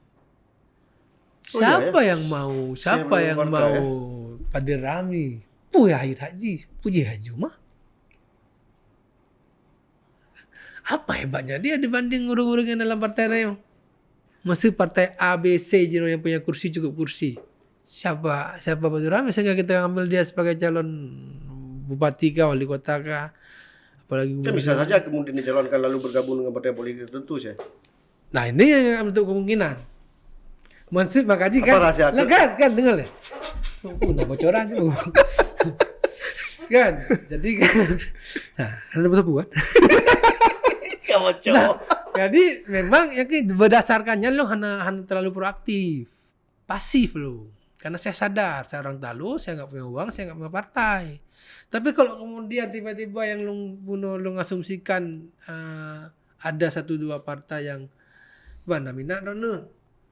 Siapa yang mau? Siapa yang mau Padir Rami? Puji Haji mah. Apa hebatnya dia dibanding orang-orang yang dalam partai lain? Masih partai A, B, C yang punya kursi cukup kursi. Siapa Padir Rami sehingga kita ambil dia sebagai calon bupati kah, wali kota kah? Apalagi kan bisa saja kemudian dicalonkan lalu bergabung dengan partai politik tertentu, Syekh. Nah ini yang untuk kemungkinan. Maksud makaji kan? Apa rahasia? Nah, kan dengar ya. Udah bocoran. Kan, jadi kan. Nah, ada buat. Kamu bocor. Nah, jadi memang ya berdasarkannya lo hanya terlalu proaktif, pasif lo. Karena saya sadar, saya orang talu, saya nggak punya uang, saya nggak punya partai. Tapi kalau kemudian tiba-tiba yang lu ngasumsikan ada 1-2 partai yang minat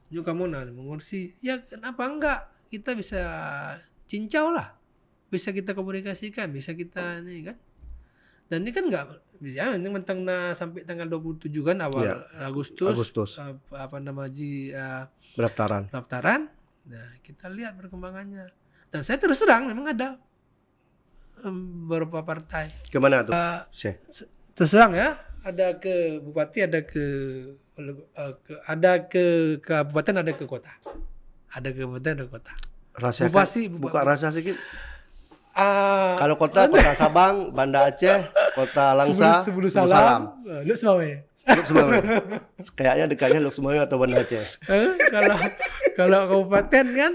kamu mengursi, ya kenapa enggak? Kita bisa cincau lah, bisa kita komunikasikan, bisa kita nih kan. Dan ini kan enggak bisa mentang sampai tanggal 27 kan awal Agustus. Pendaftaran. Nah, kita lihat perkembangannya. Dan saya terus terang memang ada beberapa partai. Kemana tuh? Terus terang ya, ada ke bupati, ada ke kabupaten, ada ke kota. Ada ke kabupaten, ada ke kota. Rahasia buka rahasia sedikit. Kalau kota Sabang, Banda Aceh, kota Langsa, Sebelum salam. Lu semua Luk Semawe. Kayaknya dekatnya Luk Semawe atau Banda Aceh. Kalau kabupaten kan,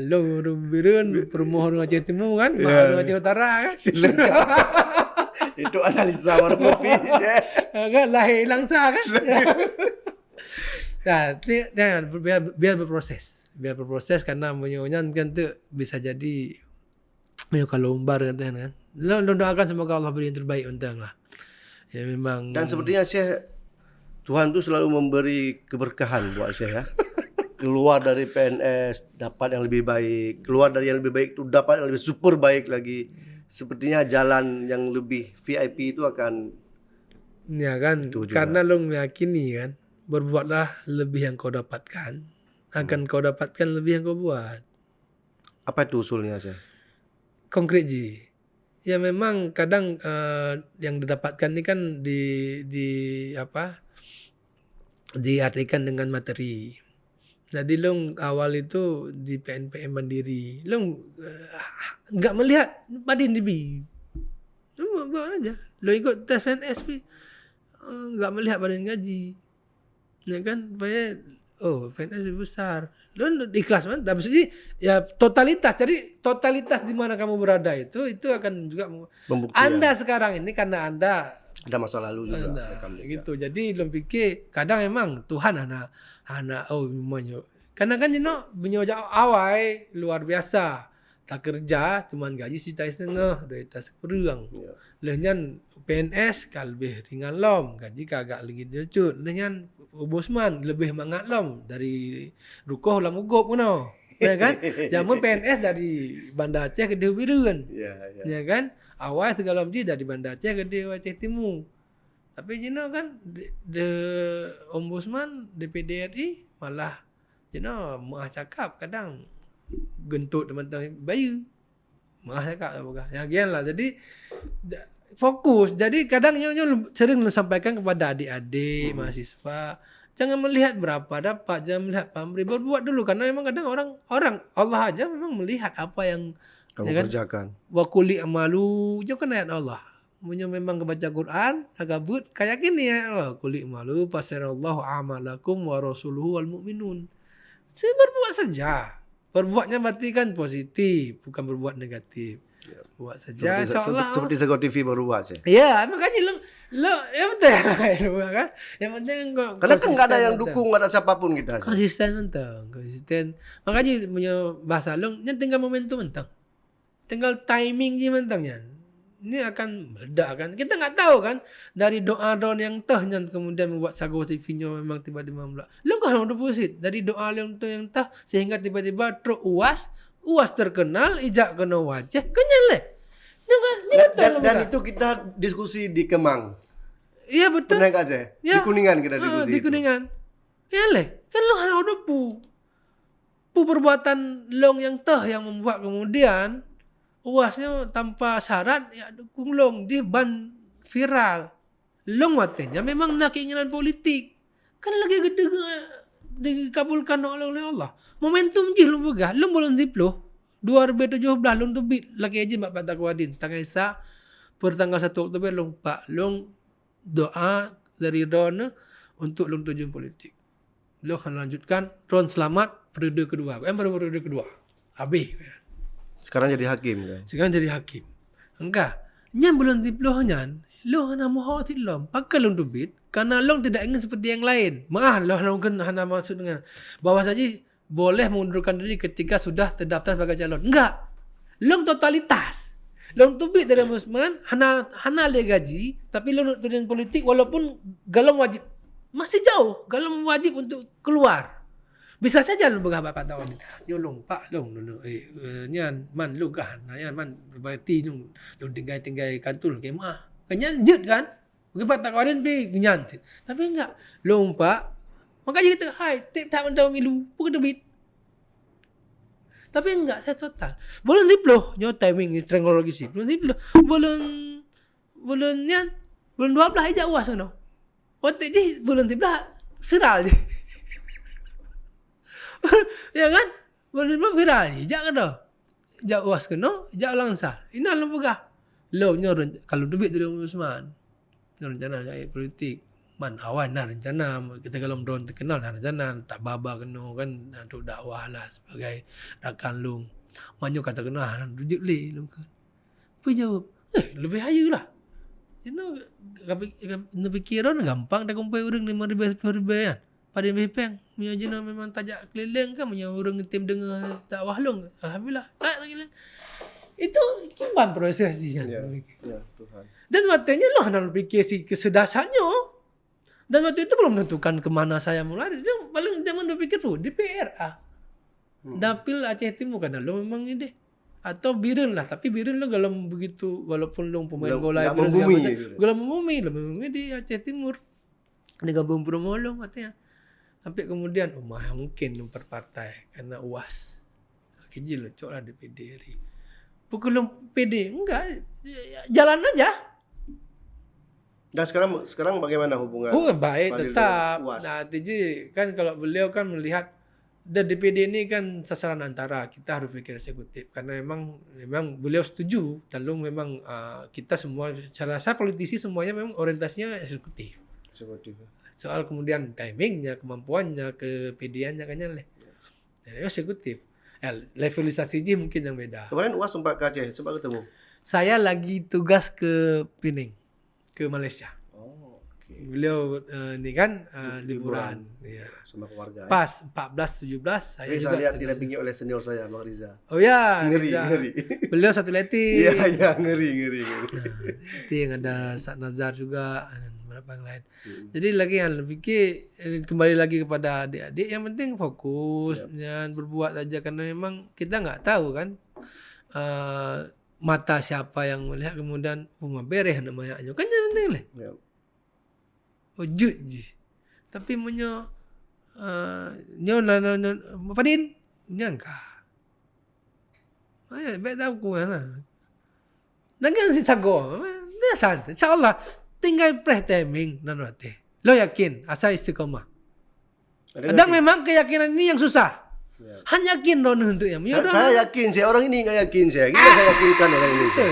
lu Rumbirun, Permohon Aceh Timur kan, Mahal Aceh Utara kan. Itu analisa warung kopi. Kan lahir Langsa kan. Nah, biar berproses karena menyonyan kan tuh bisa jadi kalau umbar kan. Lo doakan semoga Allah beri yang terbaik untuk lah. Ya memang. Dan sepertinya Syekh, Tuhan tuh selalu memberi keberkahan buat Syekh ya. Keluar dari PNS dapat yang lebih baik, keluar dari yang lebih baik itu dapat yang lebih super baik lagi. Sepertinya jalan yang lebih VIP itu akan ya kan, karena lo meyakini kan, berbuatlah lebih yang kau dapatkan, akan kau dapatkan lebih yang kau buat. Apa itu usulnya Syekh? Konkret ji. Ya memang kadang yang didapatkan ini kan diartikan dengan materi. Jadi lo awal itu di PNPM Mandiri, lo nggak melihat badin DB, lo bawa aja. Lo ikut tes PNS, nggak melihat badan gaji, ya kan? PNS lebih besar. Lo ikhlas kan? Tapi sih ya totalitas. Jadi totalitas di mana kamu berada itu akan juga membuktikan. Anda sekarang ini karena Anda Ada masa lalu juga. Nah, rekam jejak. gitu. Jadi lo fikir kadang emang Tuhan anak memangnya. Karena kan punya awal luar biasa. Tak kerja cuman gaji $1,500, duit tas kurang. Ya. Lehnyan PNS kan lebih ringan lom, gaji kagak lagi dircut. Lehnyan Ombudsman lebih mangat lom dari rukoh ulang ugup kuno. Ya kan? Jamun PNS dari Banda Aceh ke Dewa Biru kan. Ya, ya. Ya kan? Awal segala macam dari Banda Aceh ke Dewa Aceh Timur. Tapi kan the Ombudsman DPD RI malah malah cakap kadang gentut teman-teman bayu. Malah cakap apa yang gian lah. Jadi fokus. Jadi kadang sering sampaikan kepada adik-adik mahasiswa, jangan melihat berapa dapat, jangan melihat pamrih, berbuat dulu karena memang kadang orang Allah aja memang melihat apa yang Kamu ya kan? kerjakan. Wa kulli amalu, itu kan ayat Allah. Punya memang kebaca Quran, agabut kayak gini ya Allah. Kulli amalu fasarallahu amalakum wa rasuluhu wal mu'minun. Saya berbuat saja. Berbuatnya berarti kan positif, bukan berbuat negatif. Ya. Buat saja insyaallah. Seperti Sego TV baru buat sih. Ya, makanya lo ya betul kan. Yang penting kok. Karena kan nggak ada yang dukung, nggak ada siapapun kita. Konsisten mentang, konsisten. Makanya punya bahasa lo, yang tinggal momentum mentang. Tinggal timing je mentangnya. Ini akan meledak kan. Kita nggak tahu kan dari doa yang yang kemudian membuat Sago TV-nya memang tiba-tiba meledak. Lo kan udah deposit dari doa yang sehingga tiba-tiba truk uas terkenal, ijak kena wajah, kenyal leh. Ini betul Dan itu kita diskusi di Kemang. Iya betul. Pernah nggak Aceh? Ya. Di Kuningan kita diskusi. Di itu. Kuningan. Ya leh, kan lo harus udah pu perbuatan long yang yang membuat kemudian uasnya tanpa syarat ya dukung long di ban viral. Long watenya memang nak keinginan politik. Kan lagi gede dikabulkan oleh Allah. Momentum je lu pegang. Lu belum diploh. 2017 lu tu bit lagi aja Mbak Takwadin. Tanggal Isa per tanggal 1 Oktober lu Pak long doa dari Ron untuk lu terjun politik. Lu akan lanjutkan Ron selamat periode kedua. Periode kedua. Habis. Sekarang jadi hakim kan. Sekarang jadi hakim. Enggak. Nyan belum diplohnya. Lo hana muhawatir lo. Pakai lo bit. Karena lo tidak ingin seperti yang lain. Maaf lo hana maksud dengan. Bahwa saja boleh mengundurkan diri ketika sudah terdaftar sebagai calon. Enggak. Lo totalitas. Lo bit dari Ombudsman. Hana le gaji. Tapi lo terjun politik. Walaupun galau wajib. Masih jauh. Galau wajib untuk keluar. Bisa saja lu berapa Pak Tawan. Nyolong Pak long nyan man lu kan. Nyan man berarti lu tinggal kantul ke mah. Kenyan jut kan. Mungkin Pak Tawan pi kenyan. Tapi enggak. Long Pak. Makanya kita hai tak mentau milu. Bukan debit. Tapi enggak saya total. Belum diploh nyo timing teknologi sih. Belum diploh. Belum nyan. Belum 12 aja uas no. Waktu je belum 13 viral je. Ya kan? Benar-benar viral ni. Jak kena. Jak uas kena, jak langsar. Ini lo pegah. Lo nyor kalau duit dari Ombudsman. Rencana ayat politik. Man awan dah rencana. Kita kalau drone terkenal dah rencana. Tak baba kena kan. Untuk dakwah lah sebagai rakan long. Manyo kata kena. Rujuk le. Apa jawab? Lebih ayu lah. Ini pikiran gampang. Dah kumpul orang 5,000 kan. Pada BPM punya memang tajak keliling kan punya orang tim dengar dakwah long. Alhamdulillah. Tak lagi. Itu gimana prosesnya? Ya, Tuhan. Dan waktunya loh nak fikir si kesedasannya. Dan waktu itu belum menentukan kemana saya mulai. Dia paling zaman berpikir tuh di PRA. Dapil Aceh Timur kan lo memang ini deh. Atau Biren lah. Tapi Biren lo kalau begitu walaupun lo pemain bola membumi di Aceh Timur. Dia gabung promo lo katanya. Sampai kemudian mungkin memperpartai karena UAS. Kecil lo cok lah DPD RI. Pukul PD enggak, jalan aja. Dan sekarang bagaimana hubungan? Baik Fadil tetap. dengan UAS? Nah, kan kalau beliau kan melihat DPD ini kan sasaran antara kita harus pikir eksekutif karena memang beliau setuju dan memang kita semua saya rasa politisi semuanya memang orientasinya eksekutif. Soal kemudian timingnya, kemampuannya, kepediannya kayaknya jadi eksekutif. Levelisasi je mungkin yang beda. Kemarin UAS sempat ke Aceh, sempat ketemu. Saya lagi tugas ke Penang, ke Malaysia. beliau ini kan liburan. Iya. sama keluarga. Pas 14 17 saya Saya juga lihat terus. didampingi oleh senior saya, Bang Riza. Oh ya, Ngeri, Riza. ngeri. Beliau satu leti. Iya, iya, ngeri. Nah, itu yang ada Sat Nazar juga dan beberapa yang lain. Jadi lagi yang pikir kembali lagi kepada adik-adik, yang penting fokus dan berbuat aja, karena memang kita nggak tahu kan mata siapa yang melihat kemudian bereh namanya aja kan, yang penting lah. Ya. Wujud je. Tapi menyo nyo apa din nyangka. Ay, baik tahu ku kan. Dengan si sago, biasa. Insyaallah tinggal pre-timing dan roti. Lo yakin asa istiqomah. Ada memang keyakinan ini yang susah. Ya. Hanya yakin don untuk yang. Saya yakin, saya orang ini nggak yakin saya. Kita saya yakinkan orang Indonesia.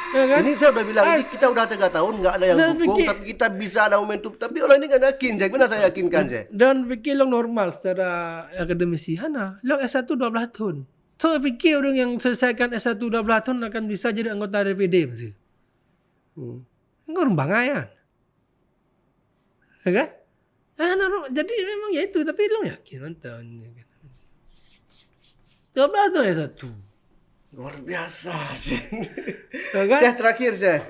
Ya kan? Ini saya udah bilang, ini kita udah 3 tahun nggak ada yang dukung, tapi kita bisa ada momentum. Tapi orang ini nggak yakin, saya benar saya yakinkan saya. Dan pikir lo normal secara akademisi, hana lo S1 12 tahun. So pikir orang yang selesaikan S1 12 tahun akan bisa jadi anggota DPD mesti. Enggak orang bangayan. Ya kan? Jadi memang ya itu, tapi lo yakin mantan. 12 tahun S1. Luar biasa sih. Ya kan? Saya terakhir saya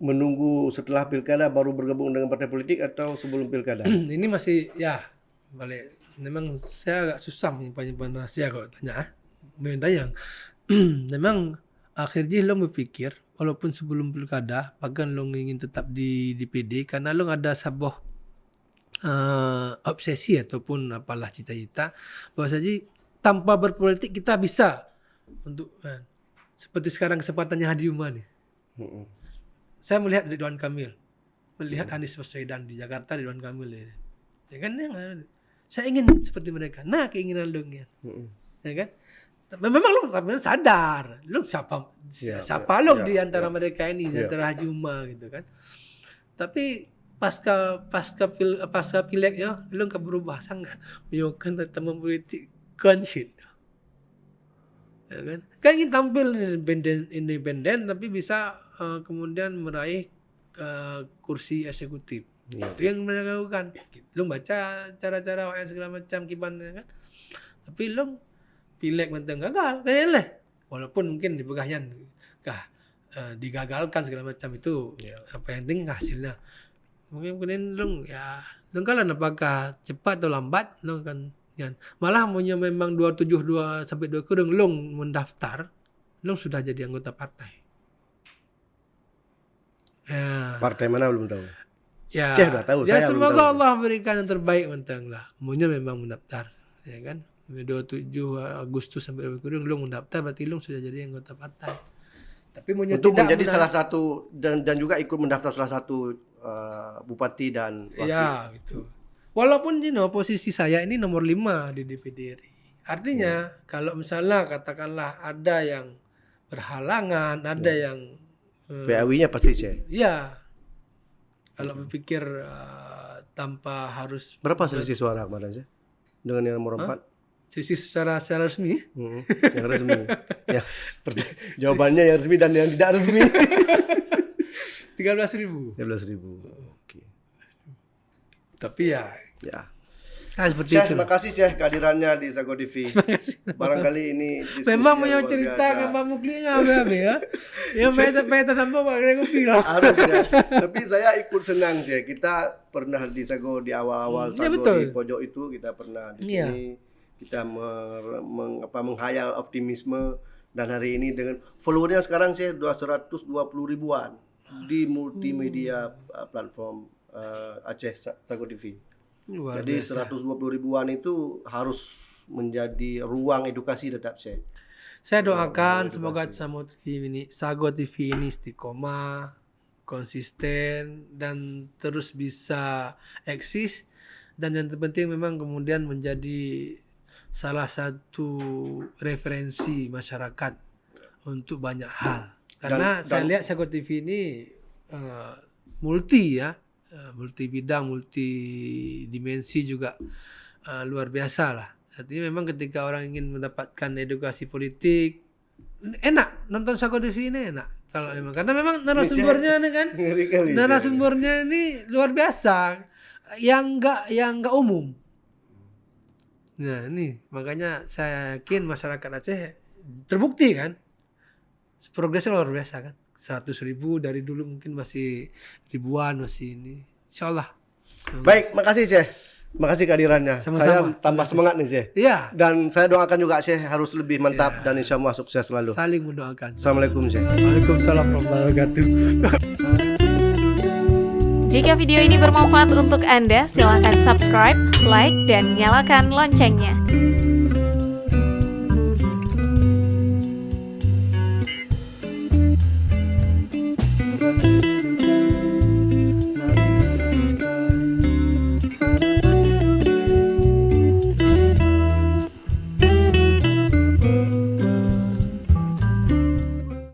menunggu setelah pilkada baru bergabung dengan partai politik atau sebelum pilkada? Ini masih ya balik. Memang saya agak susah menyimpan rahasia kalau tanya. Yang memang akhirnya lo berpikir walaupun sebelum pilkada bahkan lo ingin tetap di DPD karena lo ada sebuah obsesi ataupun apalah cita-cita bahwa saja tanpa berpolitik kita bisa untuk seperti sekarang kesempatannya Hadi Umar nih. Saya melihat Ridwan Kamil, melihat Anies Baswedan di Jakarta, Ridwan Kamil ini. Ya kan, saya ingin seperti mereka. Nah, keinginan lo ya kan? Memang lo sadar, lo siapa lo di antara mereka ini, di antara Haji Umar gitu kan. Tapi pasca pileg ya, lo nggak berubah sangat. Menyokong teman politik konsit. Ya kan? Kan ingin tampil independen tapi bisa kemudian meraih kursi eksekutif. Itu yang mereka lakukan. Lo baca cara-cara yang segala macam kiban kan. Tapi lo pileg mentang gagal, kayaknya. Walaupun mungkin di pegahnya digagalkan segala macam itu. Apa yang penting hasilnya. Mungkin kemudian lo kalau apakah cepat atau lambat lo kan malah memang 272 sampai 2 kurang long mendaftar, long sudah jadi anggota partai. Ya. Partai mana belum tahu. Ya, saya sudah tahu. Ya saya semoga belum tahu. Allah berikan yang terbaik mentang lah. Maunya memang mendaftar, ya kan? 27 Agustus sampai 2 kurang long mendaftar, berarti long sudah jadi anggota partai. Tapi maunya untuk tidak menjadi salah satu dan juga ikut mendaftar salah satu bupati dan wakil. Ya, gitu. Walaupun posisi saya ini nomor 5 di DPD RI. Artinya kalau misalnya katakanlah ada yang berhalangan, ada yang PAW-nya pasti saya. ya kalau berpikir tanpa harus Berapa selisih suara kemarin saya? Dengan yang nomor 4? sisi secara resmi. Yang resmi. Ya, jawabannya yang resmi dan yang tidak resmi. 13.000. 13.000. Oke. Tapi ya seperti Syekh, itu. terima kasih Syekh kehadirannya di Sago TV. Barangkali ini diskusi memang yang punya luar cerita biasa. ke Pak Muklinya apa ya. Ya peta tanpa Pak kopi lah. Harusnya. Tapi saya ikut senang Syekh. Kita pernah di Sago di awal-awal Ya, Sago betul. di pojok itu kita pernah di sini. Kita menghayal optimisme dan hari ini dengan followernya sekarang Syekh 120 ribuan di multimedia platform Aceh Sago TV. Luar Jadi biasa. 120 ribuan itu harus menjadi ruang edukasi tetap saya. Saya doakan semoga Sago TV ini istiqomah, konsisten dan terus bisa eksis, dan yang terpenting memang kemudian menjadi salah satu referensi masyarakat untuk banyak hal. Karena saya lihat Sago TV ini multi bidang, multi dimensi juga luar biasa lah. Artinya memang ketika orang ingin mendapatkan edukasi politik, enak nonton Sago TV ini enak. Kalau emang karena memang narasumbernya ini kan, Ngeri kali. narasumbernya ini luar biasa, yang nggak umum. Nah ini makanya saya yakin masyarakat Aceh terbukti kan, progresnya luar biasa kan. 100.000 dari dulu mungkin masih ribuan masih ini. Insyaallah. Baik, makasih Syekh. Makasih kehadirannya. Sama-sama. Saya tambah semangat nih Syekh. Iya. Dan saya doakan juga Syekh harus lebih mantap dan insya Allah sukses selalu. Saling mendoakan. Assalamualaikum Syekh. Waalaikumsalam warahmatullahi wabarakatuh. Jika video ini bermanfaat untuk Anda, silakan subscribe, like, dan nyalakan loncengnya.